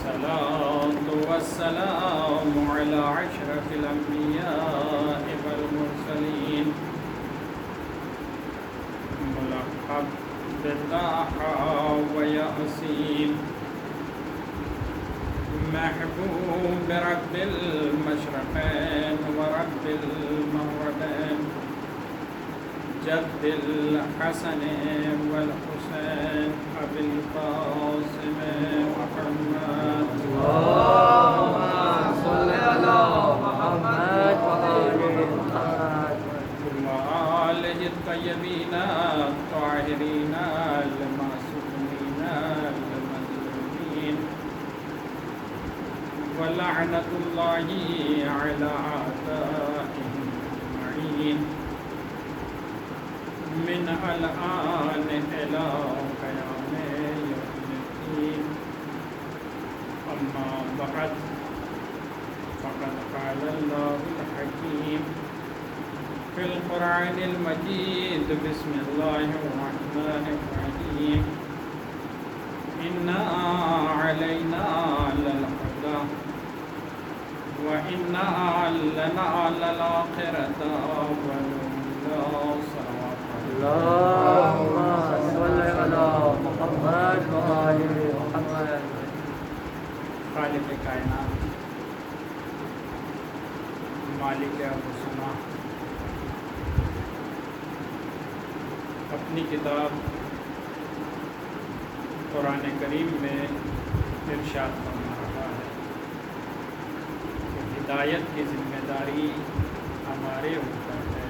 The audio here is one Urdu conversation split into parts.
والصلاة والسلام على أشرف الأنبياء والمرسلين ملقب بطه وياسين محبوب رب المشرقين ورب المغربين جد الحسن والحسين أبي القاسم محمد اللهم صل على محمد وآل محمد وآله الطيبين الطاهرين المعصومين المظلومين ولعنة الله على أعدائهم أجمعين من الآن إلى قيام يوم الدين أما بعد فقد قال الله الحكيم في القرآن المجيد بسم الله الرحمن الرحيم إنا علينا للهدى وإنا لنا للآخرة والأولى صلوات اللهم صل على محمد وآل محمد خالق کائنات مالک ارسما اپنی کتاب قرآن کریم میں ارشاد فرما رہا ہے کہ ہدایت کی ذمہ داری ہمارے اوپر ہے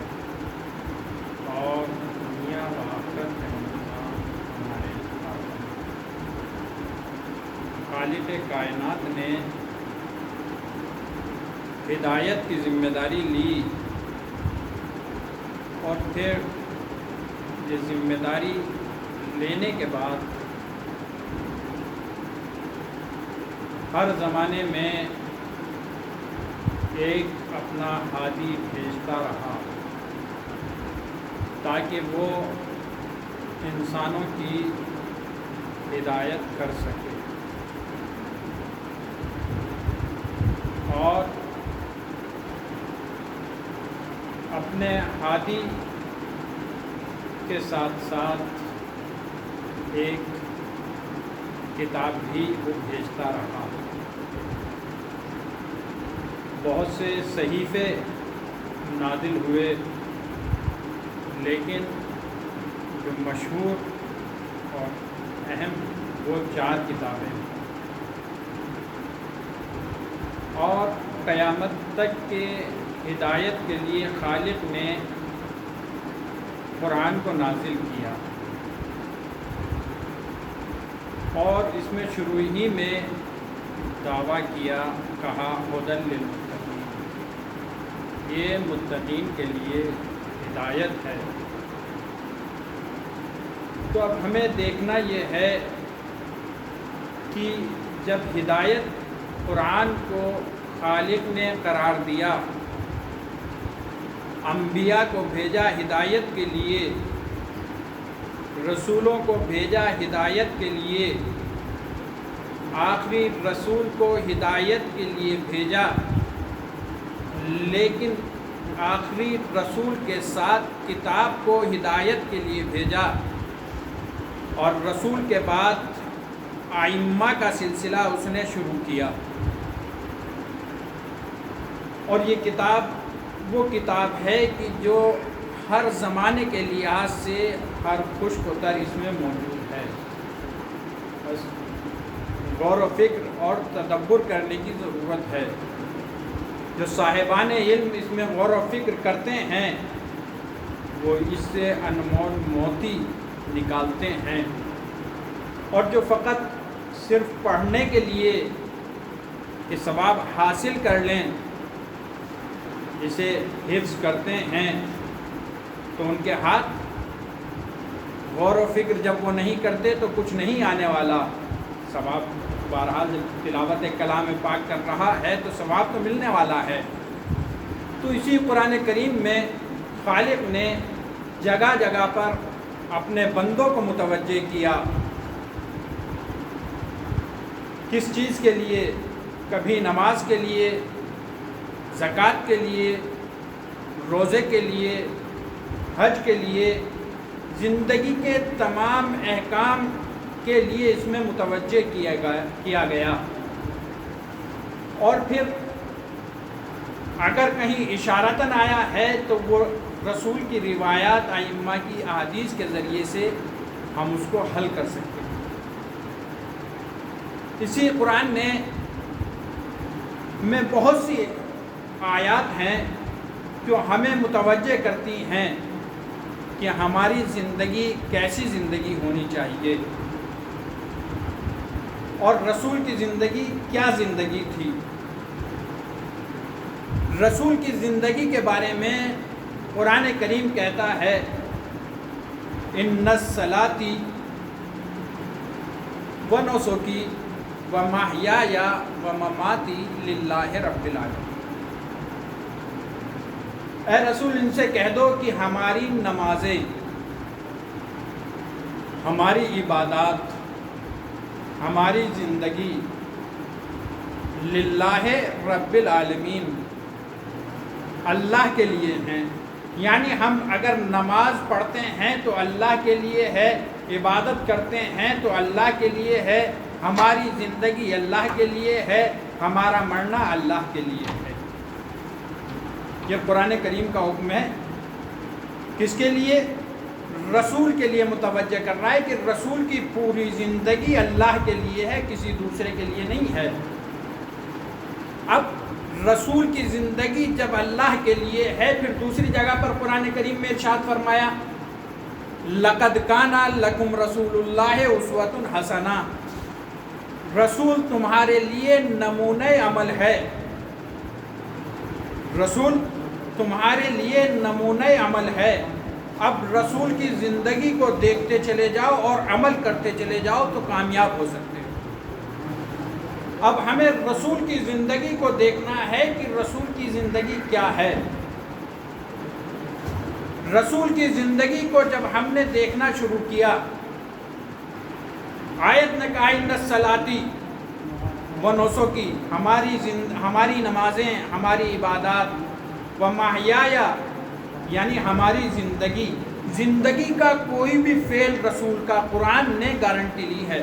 اور دنیا و آخرت کا انتظام ہمارے ہاتھ میں۔ خالق کائنات نے ہدایت کی ذمہ داری لی اور پھر یہ ذمہ داری لینے کے بعد ہر زمانے میں ایک اپنا ہادی بھیجتا رہا تاکہ وہ انسانوں کی ہدایت کر سکے اور اپنے ہادی کے ساتھ ساتھ ایک کتاب بھی وہ بھیجتا رہا۔ بہت سے صحیفے نازل ہوئے لیکن جو مشہور اور اہم وہ 4 کتابیں ہیں اور قیامت تک کے ہدایت کے لیے خالق نے قرآن کو نازل کیا اور اس میں شروع ہی میں دعویٰ کیا، کہا ہدی للمتقین، یہ متقین کے لیے ہدایت ہے۔ تو اب ہمیں دیکھنا یہ ہے کہ جب ہدایت قرآن کو خالق نے قرار دیا، انبیاء کو بھیجا ہدایت کے لیے، رسولوں کو بھیجا ہدایت کے لیے، آخری رسول کو ہدایت کے لیے بھیجا، لیکن آخری رسول کے ساتھ کتاب کو ہدایت کے لیے بھیجا، اور رسول کے بعد ائمہ کا سلسلہ اس نے شروع کیا۔ اور یہ کتاب وہ کتاب ہے کہ جو ہر زمانے کے لحاظ سے ہر خشک و تر اس میں موجود ہے۔ بس غور و فکر اور تدبر کرنے کی ضرورت ہے۔ جو صاحبان علم اس میں غور و فکر کرتے ہیں وہ اس سے انمول موتی نکالتے ہیں، اور جو فقط صرف پڑھنے کے لیے کہ ثواب حاصل کر لیں جسے حفظ کرتے ہیں، تو ان کے ہاتھ غور و فکر جب وہ نہیں کرتے تو کچھ نہیں آنے والا ثواب۔ بہرحال جب تلاوت کلام پاک کر رہا ہے تو ثواب تو ملنے والا ہے۔ تو اسی قرآن کریم میں خالق نے جگہ جگہ پر اپنے بندوں کو متوجہ کیا کس چیز کے لیے؟ کبھی نماز کے لیے، زکوٰۃ کے لیے، روزے کے لیے، حج کے لیے، زندگی کے تمام احکام کے لیے اس میں متوجہ کیا گیا۔ اور پھر اگر کہیں اشارتاً آیا ہے تو وہ رسول کی روایات، ائمہ کی احادیث کے ذریعے سے ہم اس کو حل کر سکتے ہیں۔ اسی قرآن میں بہت سی آیات ہیں جو ہمیں متوجہ کرتی ہیں کہ ہماری زندگی کیسی زندگی ہونی چاہیے، اور رسول کی زندگی کیا زندگی تھی۔ رسول کی زندگی کے بارے میں قرآن کریم کہتا ہے ان الصلاۃ ونسکی ومحیای ومماتی للہ رب العالمین۔ اے رسول ان سے کہہ دو کہ ہماری نمازیں، ہماری عبادات، ہماری زندگی للہ رب العالمین، اللہ کے لیے ہیں۔ یعنی ہم اگر نماز پڑھتے ہیں تو اللہ کے لیے ہے، عبادت کرتے ہیں تو اللہ کے لیے ہے، ہماری زندگی اللہ کے لیے ہے، ہمارا مرنا اللہ کے لیے ہے۔ یہ قرآن کریم کا حکم ہے۔ کس کے لیے؟ رسول کے لیے متوجہ کر رہا ہے کہ رسول کی پوری زندگی اللہ کے لیے ہے، کسی دوسرے کے لیے نہیں ہے۔ اب رسول کی زندگی جب اللہ کے لیے ہے، پھر دوسری جگہ پر قرآن کریم میں ارشاد فرمایا لَقَدْ كَانَ لَكُمْ رَسُولُ اللَّهِ أُسْوَةٌ حَسَنَةٌ، رسول تمہارے لیے نمونۂ عمل ہے۔ رسول تمہارے لیے نمونۂ عمل ہے۔ اب رسول کی زندگی کو دیکھتے چلے جاؤ اور عمل کرتے چلے جاؤ تو کامیاب ہو سکتے ہو۔ اب ہمیں رسول کی زندگی کو دیکھنا ہے کہ رسول کی زندگی کیا ہے۔ رسول کی زندگی کو جب ہم نے دیکھنا شروع کیا، آیت نے کہا ان الصلاۃ ونسکی، ہماری نمازیں، ہماری عبادات، ومحیای یعنی ہماری زندگی کا کوئی بھی فعل رسول کا قرآن نے گارنٹی لی ہے۔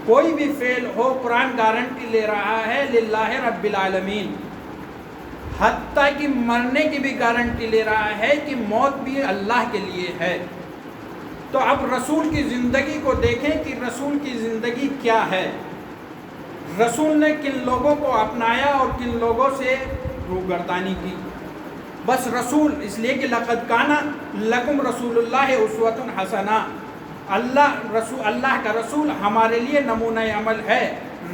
کوئی بھی فعل ہو قرآن گارنٹی لے رہا ہے للہ رب العالمین، حتیٰ کہ مرنے کی بھی گارنٹی لے رہا ہے کہ موت بھی اللہ کے لیے ہے۔ تو اب رسول کی زندگی کو دیکھیں کہ رسول کی زندگی کیا ہے، رسول نے کن لوگوں کو اپنایا اور کن لوگوں سے روگردانی کی۔ بس رسول اس لیے کہ لقد کان لکم رسول اللہ اسوۃ حسنہ، اللہ کا رسول ہمارے لیے نمونہ عمل ہے۔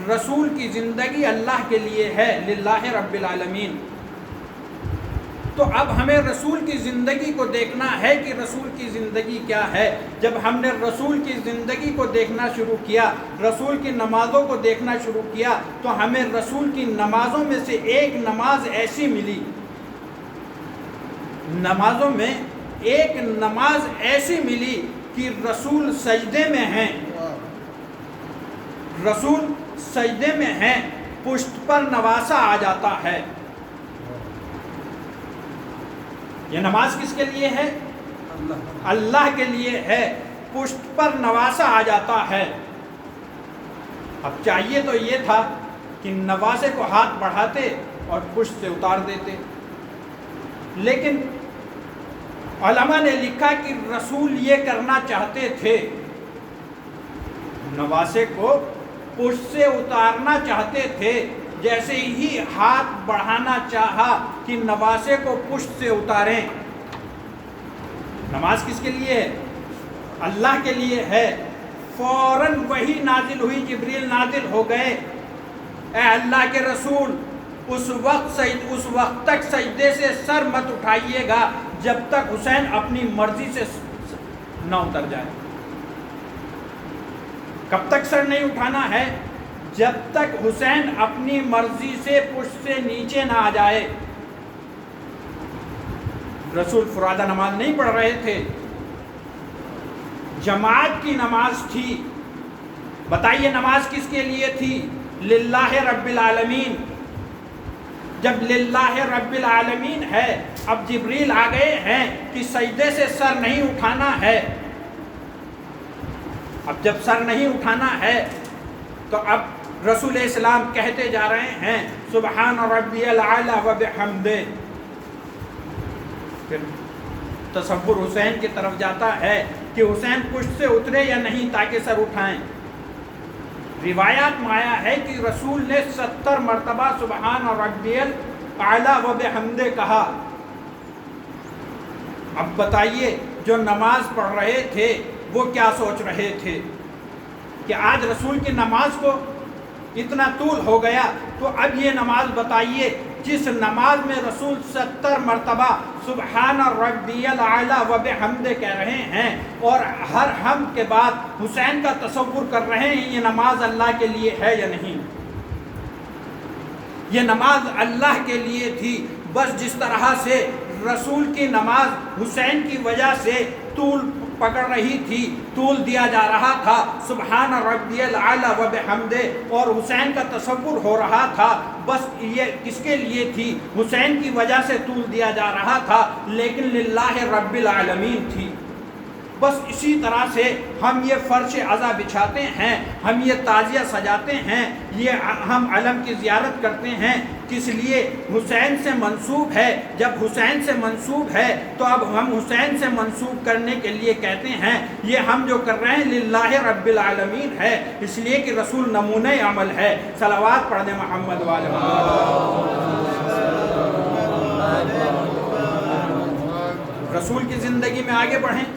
رسول کی زندگی اللہ کے لیے ہے، للہ رب العالمین۔ تو اب ہمیں رسول کی زندگی کو دیکھنا ہے کہ رسول کی زندگی کیا ہے۔ جب ہم نے رسول کی زندگی کو دیکھنا شروع کیا، رسول کی نمازوں کو دیکھنا شروع کیا، تو ہمیں رسول کی نمازوں میں سے ایک نماز ایسی ملی، نمازوں میں ایک نماز ایسی ملی کہ رسول سجدے میں ہیں، رسول سجدے میں ہیں، پشت پر نواسا آ جاتا ہے۔ یہ نماز کس کے لیے ہے؟ اللہ کے لیے ہے، پشت پر نواسا آ جاتا ہے۔ اب چاہیے تو یہ تھا کہ نواسے کو ہاتھ بڑھاتے اور پشت سے اتار دیتے، لیکن علماء نے لکھا کہ رسول یہ کرنا چاہتے تھے، نواسے کو پشت سے اتارنا چاہتے تھے۔ جیسے ہی ہاتھ بڑھانا چاہا کہ نواسے کو پشت سے اتاریں۔ نماز کس کے لیے ہے؟ اللہ کے لیے ہے۔ فوراً وحی نازل ہوئی، جبریل نازل ہو گئے، اے اللہ کے رسول اس وقت تک سجدے سے سر مت اٹھائیے گا جب تک حسین اپنی مرضی سے نہ اتر جائے۔ کب تک سر نہیں اٹھانا ہے؟ جب تک حسین اپنی مرضی سے پشت سے نیچے نہ آ جائے۔ رسول فرادہ نماز نہیں پڑھ رہے تھے، جماعت کی نماز تھی، بتائیے نماز کس کے لیے تھی؟ للہ رب العالمین۔ جب للہ رب العالمین ہے، اب جبریل آ گئے ہیں کہ سجدے سے سر نہیں اٹھانا ہے۔ اب جب سر نہیں اٹھانا ہے تو اب رسول اسلام کہتے جا رہے ہیں سبحان ربی العلی و بحمدہ۔ پھر تصور حسین کی طرف جاتا ہے کہ حسین پشت سے اترے یا نہیں تاکہ سر اٹھائیں۔ روایات میں آیا ہے کہ رسول نے 70 مرتبہ سبحان ربی العلی و بحمدہ کہا۔ اب بتائیے جو نماز پڑھ رہے تھے وہ کیا سوچ رہے تھے کہ آج رسول کی نماز کو اتنا طول ہو گیا، تو اب یہ نماز بتائیے جس نماز میں رسول 70 مرتبہ سبحان ربی العلی و بحمدہ کہہ رہے ہیں اور ہر حمد کے بعد حسین کا تصور کر رہے ہیں، یہ نماز اللہ کے لیے ہے یا نہیں؟ یہ نماز اللہ کے لیے تھی۔ بس جس طرح سے رسول کی نماز حسین کی وجہ سے طول پکڑ رہی تھی، طول دیا جا رہا تھا سبحان ربی العلی و بحمدہ، اور حسین کا تصور ہو رہا تھا، بس یہ کس کے لیے تھی؟ حسین کی وجہ سے طول دیا جا رہا تھا، لیکن للہ رب العالمین تھی۔ بس اسی طرح سے ہم یہ فرش عزا بچھاتے ہیں، ہم یہ تعزیہ سجاتے ہیں، یہ ہم علم کی زیارت کرتے ہیں، کس لیے؟ حسین سے منسوب ہے۔ جب حسین سے منسوب ہے تو اب ہم حسین سے منسوب کرنے کے لیے کہتے ہیں یہ ہم جو کر رہے ہیں للہ رب العالمین ہے، اس لیے کہ رسول نمونہ عمل ہے۔ صلوات پڑھ دیں محمد والے رسول کی زندگی میں آگے بڑھیں۔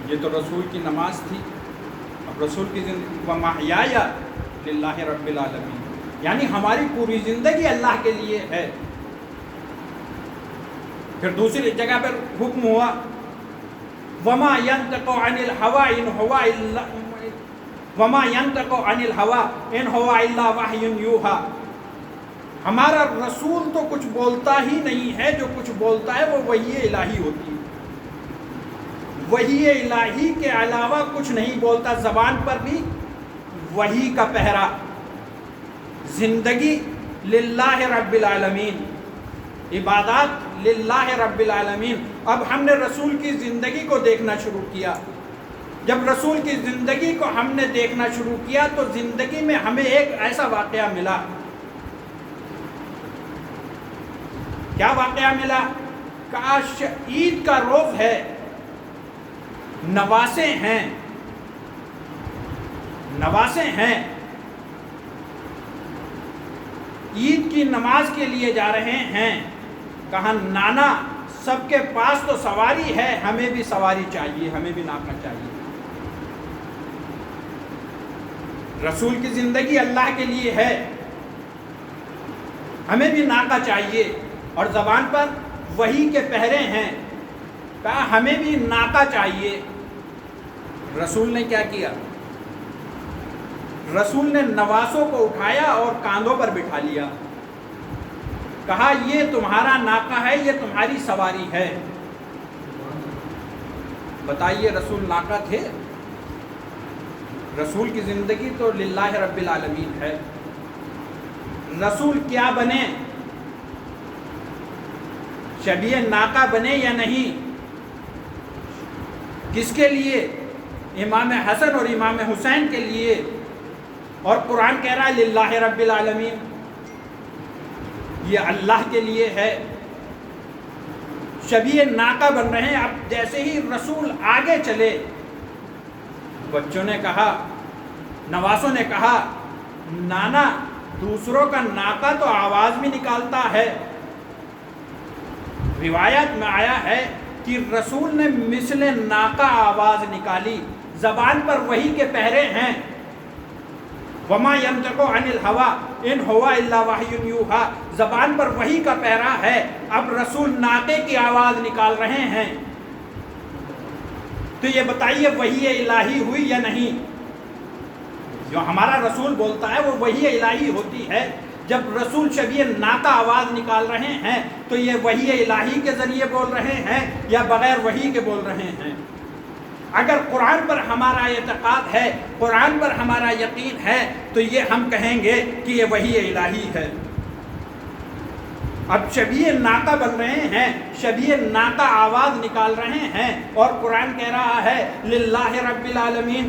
یہ تو رسول کی نماز تھی، اب رسول کی زندگی وَمَحْيَايَ لِلَّهِ رَبِّ الْعَالَمِينَ، یعنی ہماری پوری زندگی اللہ کے لیے ہے۔ پھر دوسری جگہ پر حکم ہوا وَمَا يَنْتَقُ عَنِ الْهَوَىٰ إِنْ هُوَ إِلَّا وَحْيٌ يُوحَىٰ، ہمارا رسول تو کچھ بولتا ہی نہیں ہے، جو کچھ بولتا ہے وہ وحی الہی ہوتی ہے، وحی الہی کے علاوہ کچھ نہیں بولتا۔ زبان پر بھی وحی کا پہرا، زندگی للہ رب العالمین، عبادات للہ رب العالمین۔ اب ہم نے رسول کی زندگی کو دیکھنا شروع کیا۔ جب رسول کی زندگی کو ہم نے دیکھنا شروع کیا تو زندگی میں ہمیں ایک ایسا واقعہ ملا۔ کیا واقعہ ملا؟ کاش عید کا روز ہے، نواسے ہیں، عید کی نماز کے لیے جا رہے ہیں، کہا نانا سب کے پاس تو سواری ہے، ہمیں بھی سواری چاہیے، ہمیں بھی ناکا چاہیے۔ رسول کی زندگی اللہ کے لیے ہے، ہمیں بھی ناکا چاہیے، اور زبان پر وحی کے پہرے ہیں، کہا ہمیں بھی ناکا چاہیے۔ رسول نے کیا کیا؟ رسول نے نواسوں کو اٹھایا اور کاندھوں پر بٹھا لیا، کہا یہ تمہارا ناکا ہے، یہ تمہاری سواری ہے۔ بتائیے رسول ناکا تھے؟ رسول کی زندگی تو للہ رب العالمین ہے۔ رسول کیا بنے؟ شبیہ ناکا بنے یا نہیں؟ کس کے لیے؟ امام حسن اور امام حسین کے لیے، اور قرآن کہہ رہا ہے للہ رب العالمین، یہ اللہ کے لیے ہے۔ شبیہ ناکا بن رہے ہیں۔ اب جیسے ہی رسول آگے چلے، بچوں نے کہا، نواسوں نے کہا نانا دوسروں کا ناکا تو آواز بھی نکالتا ہے۔ روایت میں آیا ہے کہ رسول نے مثل ناکا آواز نکالی، زبان پر وحی کے پہرے ہیں، وما ينطق عن الهوى ان هو الا وحی یوحیٰ، زبان پر وحی کا پہرا ہے۔ اب رسول ناکے کی آواز نکال رہے ہیں، تو یہ بتائیے وحی الہی ہوئی یا نہیں؟ جو ہمارا رسول بولتا ہے وہ وحی الہی ہوتی ہے۔ جب رسول شبیہ ناکا آواز نکال رہے ہیں تو یہ وحی الہی کے ذریعے بول رہے ہیں یا بغیر وحی کے بول رہے ہیں؟ اگر قرآن پر ہمارا اعتقاد ہے، قرآن پر ہمارا یقین ہے، تو یہ ہم کہیں گے کہ یہ وحی الہی ہے۔ اب شبیہ ناقہ بن رہے ہیں، شبیہ ناقہ آواز نکال رہے ہیں، اور قرآن کہہ رہا ہے للہ رب العالمین،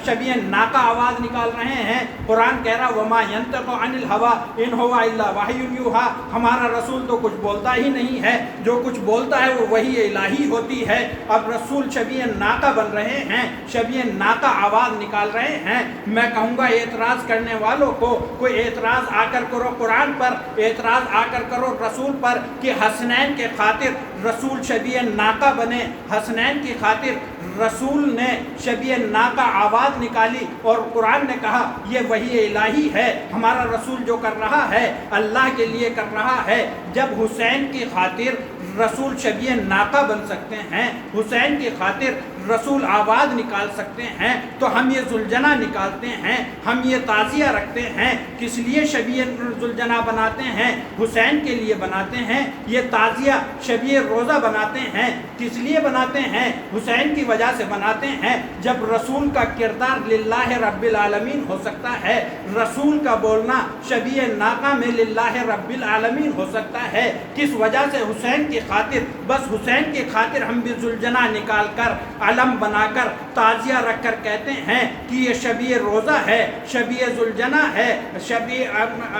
شبیہ ناقہ آواز نکال رہے ہیں۔ قرآن کہہ رہا وما ینطق عن الہوی ان ہوا الا وحی یوحی، ہمارا رسول تو کچھ بولتا ہی نہیں ہے، جو کچھ بولتا ہے وہ وحی الہی ہوتی ہے۔ اب رسول شبیہ ناقہ بن رہے ہیں، شبیہ ناقہ آواز نکال رہے ہیں۔ میں کہوں گا اعتراض کرنے والوں کو، کوئی اعتراض آ کر کرو قرآن پر، اعتراض آ کر کرو رسول پر کہ حسنین کے خاطر رسول شبیہ ناقہ بنے، حسنین کی خاطر رسول نے شبیہ ناقہ آواز نکالی، اور قرآن نے کہا یہ وحی الہی ہے، ہمارا رسول جو کر رہا ہے اللہ کے لیے کر رہا ہے۔ جب حسین کی خاطر رسول شبیہ ناقہ بن سکتے ہیں، حسین کی خاطر رسول آواز نکال سکتے ہیں، تو ہم یہ ذوالجناح نکالتے ہیں، ہم یہ تعزیہ رکھتے ہیں۔ کس لیے شبیہ ذوالجناح بناتے ہیں؟ حسین کے لیے بناتے ہیں۔ یہ تعزیہ شبیہ روزہ بناتے ہیں، کس لیے بناتے ہیں؟ حسین کی وجہ سے بناتے ہیں۔ جب رسول کا کردار للہ رب العالمین ہو سکتا ہے، رسول کا بولنا شبیہ ناقہ میں للہ رب العالمین ہو سکتا ہے، کس وجہ سے؟ حسین کی خاطر، بس حسین کی خاطر ہم بھی ذوالجناح نکال کر، علم بنا کر، تعزیہ رکھ کر کہتے ہیں کہ یہ شبیہ روزہ ہے، شبیہ ذوالجناح ہے، شبیہ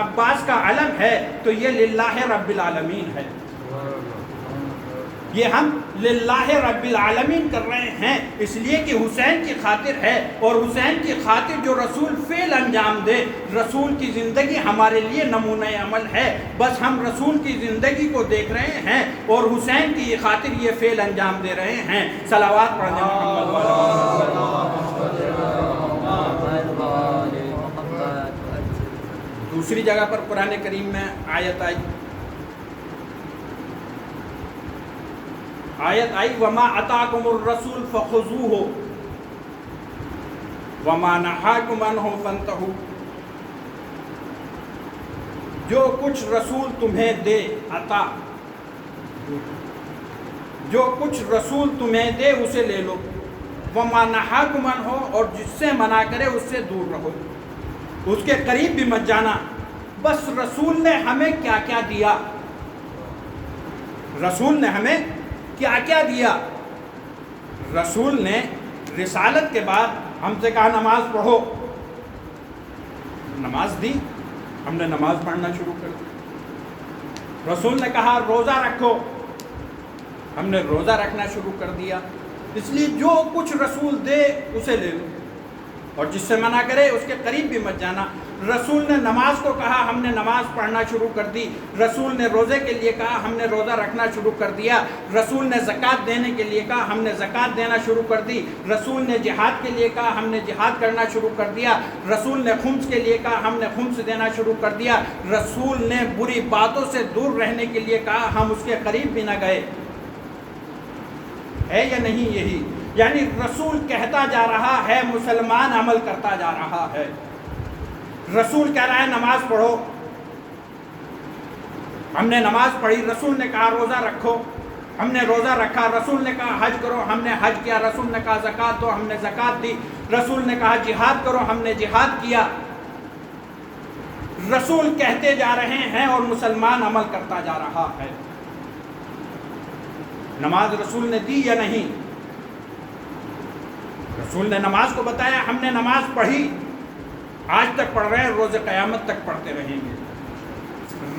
عباس کا علم ہے، تو یہ للہ رب العالمین ہے۔ یہ ہم للہ رب العالمین کر رہے ہیں، اس لیے کہ حسین کی خاطر ہے، اور حسین کی خاطر جو رسول فعل انجام دے، رسول کی زندگی ہمارے لیے نمونہ عمل ہے۔ بس ہم رسول کی زندگی کو دیکھ رہے ہیں اور حسین کی خاطر یہ فعل انجام دے رہے ہیں۔ صلوات پڑھنے دوسری جگہ پر قرآن کریم میں آیت آئی وما اتاکم الرسول فخذوہ وما نہاکم عنہ فانتہوا، جو کچھ رسول تمہیں دے، عطا، جو کچھ رسول تمہیں دے اسے لے لو، وما نہاکم عنہ، اور جس سے منع کرے اس سے دور رہو، اس کے قریب بھی مت جانا۔ بس رسول نے ہمیں کیا کیا دیا، رسول نے ہمیں کیا کیا دیا؟ رسول نے رسالت کے بعد ہم سے کہا نماز پڑھو، نماز دی، ہم نے نماز پڑھنا شروع کر دی۔ رسول نے کہا روزہ رکھو، ہم نے روزہ رکھنا شروع کر دیا۔ اس لیے جو کچھ رسول دے اسے لے لو، اور جس سے منع کرے اس کے قریب بھی مت جانا۔ رسول نے نماز کو کہا، ہم نے نماز پڑھنا شروع کر دی۔ رسول نے روزے کے لیے کہا، ہم نے روزہ رکھنا شروع کر دیا۔ رسول نے زکوٰۃ دینے کے لیے کہا، ہم نے زکوٰۃ دینا شروع کر دی۔ رسول نے جہاد کے لیے کہا، ہم نے جہاد کرنا شروع کر دیا۔ رسول نے خمس کے لیے کہا، ہم نے خمس دینا شروع کر دیا۔ رسول نے بری باتوں سے دور رہنے کے لیے کہا، ہم اس کے قریب بھی نہ گئے۔ ہے یا نہیں یہی؟ یعنی رسول کہتا جا رہا ہے، مسلمان عمل کرتا جا رہا ہے۔ رسول کہہ رہا ہے نماز پڑھو، ہم نے نماز پڑھی۔ رسول نے کہا روزہ رکھو، ہم نے روزہ رکھا۔ رسول نے کہا حج کرو، ہم نے حج کیا۔ رسول نے کہا زکوٰۃ دو، ہم نے زکوٰۃ دی۔ رسول نے کہا جہاد کرو، ہم نے جہاد کیا۔ رسول کہتے جا رہے ہیں اور مسلمان عمل کرتا جا رہا ہے۔ نماز رسول نے دی یا نہیں؟ رسول نے نماز کو بتایا، ہم نے نماز پڑھی، آج تک پڑھ رہے ہیں، روز قیامت تک پڑھتے رہیں گے۔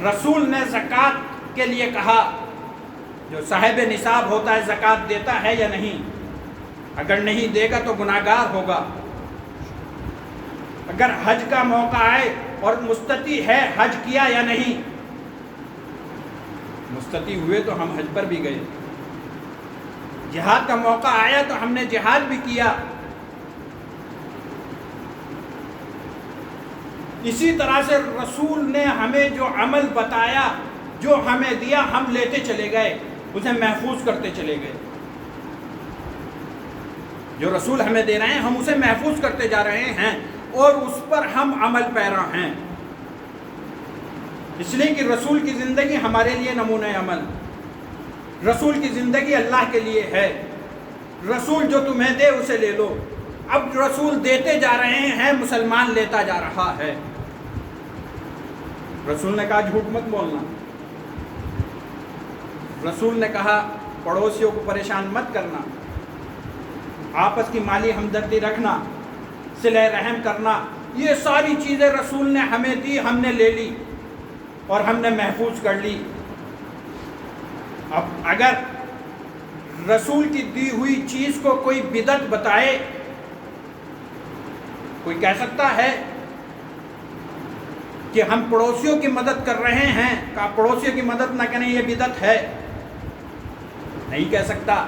رسول نے زکوٰۃ کے لیے کہا، جو صاحب نصاب ہوتا ہے زکوٰۃ دیتا ہے یا نہیں؟ اگر نہیں دے گا تو گناہگار ہوگا۔ اگر حج کا موقع آئے اور مستطیع ہے، حج کیا یا نہیں؟ مستطیع ہوئے تو ہم حج پر بھی گئے۔ جہاد کا موقع آیا تو ہم نے جہاد بھی کیا۔ اسی طرح سے رسول نے ہمیں جو عمل بتایا، جو ہمیں دیا، ہم لیتے چلے گئے، اسے محفوظ کرتے چلے گئے۔ جو رسول ہمیں دے رہے ہیں ہم اسے محفوظ کرتے جا رہے ہیں، اور اس پر ہم عمل پیرا ہیں، اس لیے کہ رسول کی زندگی ہمارے لیے نمونہ عمل، رسول کی زندگی اللہ کے لیے ہے۔ رسول جو تمہیں دے اسے لے لو. اب رسول دیتے جا رہے ہیں، مسلمان لیتا جا رہا ہے. رسول نے کہا جھوٹ مت بولنا. رسول نے کہا پڑوسیوں کو پریشان مت کرنا، آپس کی مالی ہمدردی رکھنا، صلہ رحم کرنا. یہ ساری چیزیں رسول نے ہمیں دی، ہم نے لے لی اور ہم نے محفوظ کر لی. اب اگر رسول کی دی ہوئی چیز کو کوئی بدعت بتائے، کوئی کہہ سکتا ہے کہ ہم پڑوسیوں کی مدد کر رہے ہیں، کہ پڑوسیوں کی مدد نہ کریں یہ بدعت ہے؟ نہیں کہہ سکتا.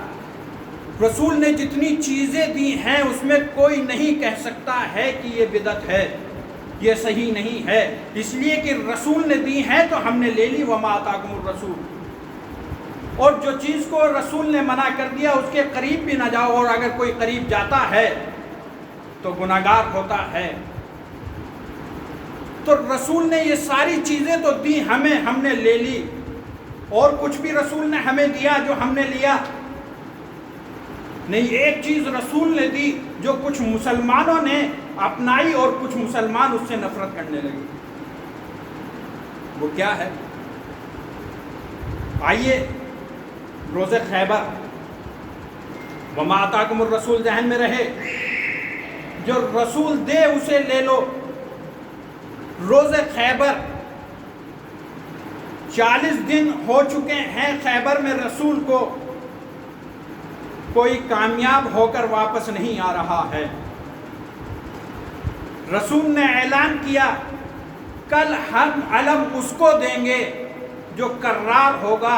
رسول نے جتنی چیزیں دی ہیں اس میں کوئی نہیں کہہ سکتا ہے کہ یہ بدعت ہے، یہ صحیح نہیں ہے. اس لیے کہ رسول نے دی ہیں تو ہم نے لے لی. وما آتاکم الرسول. اور جو چیز کو رسول نے منع کر دیا اس کے قریب بھی نہ جاؤ، اور اگر کوئی قریب جاتا ہے تو گناہگار ہوتا ہے. تو رسول نے یہ ساری چیزیں تو دی ہمیں، ہم نے لے لی. اور کچھ بھی رسول نے ہمیں دیا جو ہم نے لیا نہیں. ایک چیز رسول نے دی جو کچھ مسلمانوں نے اپنائی اور کچھ مسلمان اس سے نفرت کرنے لگے. وہ کیا ہے؟ آئیے روز خیبر، وما آتاکم الرسول ذہن میں رہے، جو رسول دے اسے لے لو. روز خیبر 40 دن ہو چکے ہیں خیبر میں، رسول کو کوئی کامیاب ہو کر واپس نہیں آ رہا ہے. رسول نے اعلان کیا کل ہم علم اس کو دیں گے جو کرار ہوگا،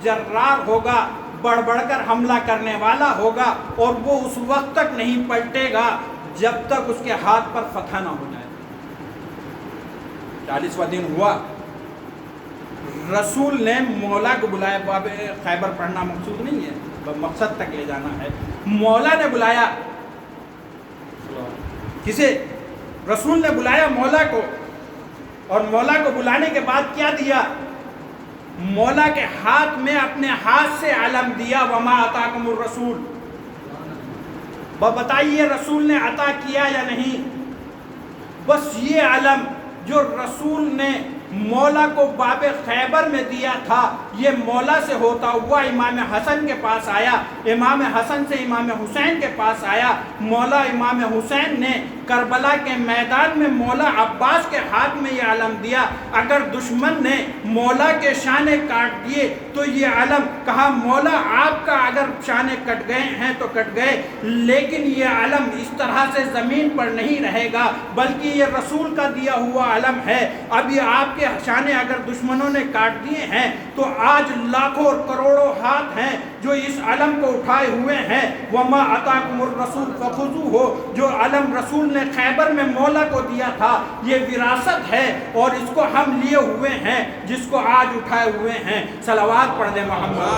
جرار ہوگا، بڑھ بڑھ کر حملہ کرنے والا ہوگا، اور وہ اس وقت تک نہیں پلٹے گا جب تک اس کے ہاتھ پر فتح نہ ہو جائے. 40واں دن ہوا، رسول نے مولا کو بلایا. باب خیبر پڑھنا مقصود نہیں ہے، مقصد تک لے جانا ہے. مولا نے بلایا کسے؟ رسول نے بلایا مولا کو. اور مولا کو بلانے کے بعد کیا دیا؟ مولا کے ہاتھ میں اپنے ہاتھ سے علم دیا، وما آتاکم الرسول. بتائیے رسول نے عطا کیا یا نہیں؟ بس یہ علم جو رسول نے مولا کو باب خیبر میں دیا تھا، یہ مولا سے ہوتا ہوا امام حسن کے پاس آیا، امام حسن سے امام حسین کے پاس آیا. مولا امام حسین نے کربلا کے میدان میں مولا عباس کے ہاتھ میں یہ علم دیا. اگر دشمن نے مولا کے شانے کاٹ دیے تو یہ علم کہا مولا آپ کا اگر شانے کٹ گئے ہیں تو کٹ گئے، لیکن یہ علم اس طرح سے زمین پر نہیں رہے گا، بلکہ یہ رسول کا دیا ہوا علم ہے. اب یہ آپ کے شانے اگر دشمنوں نے کاٹ دیے ہیں تو آج لاکھوں اور کروڑوں ہاتھ ہیں جو اس علم کو اٹھائے ہوئے ہیں. وما آتاکم الرسول فخذوہ، جو علم رسول نے خیبر میں مولا کو دیا تھا یہ وراثت ہے اور اس کو ہم لیے ہوئے ہیں، جس کو آج اٹھائے ہوئے ہیں. صلوات پڑھ دیں محمد.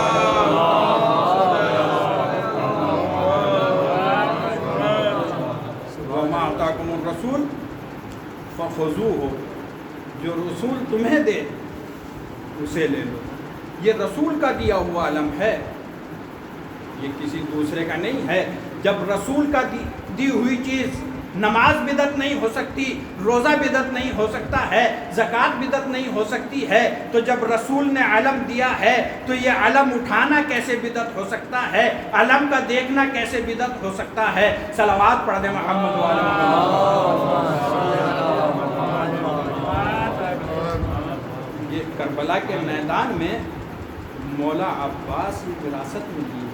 وما آتاکم الرسول فخذوہ، جو رسول تمہیں دے اسے لے لو. یہ رسول کا دیا ہوا علم ہے، یہ کسی دوسرے کا نہیں ہے. جب رسول کا دی ہوئی چیز، نماز بدعت نہیں ہو سکتی، روزہ بدعت نہیں ہو سکتا ہے، زکوٰۃ بدعت نہیں ہو سکتی ہے، تو جب رسول نے علم دیا ہے تو یہ علم اٹھانا کیسے بدعت ہو سکتا ہے؟ علم کا دیکھنا کیسے بدعت ہو سکتا ہے؟ صلوات پڑھ دیں محمد وعلی محمد. یہ کربلا کے میدان میں مولا عباس کی وراثت میں دی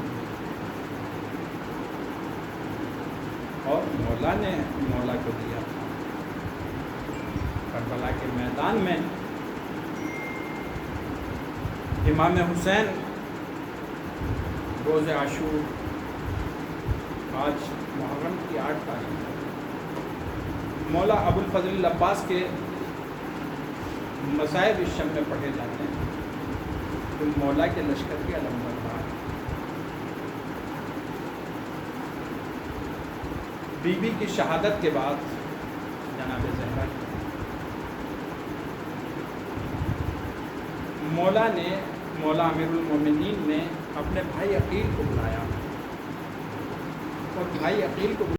اور مولا نے مولا کو دیا تھا. کربلا کے میدان میں امام حسین روز عاشور، آج محرم کی 8 تاریخ، مولا ابو الفضل العباس کے مصائب اس شب میں پڑھے جاتے ہیں تو مولا کے لشکر کے علم بردار. بی بی کی شہادت کے بعد جناب زہرا کی مولا امیر المومنین نے اپنے بھائی عقیل کو بلایا اور بھائی عقیل کو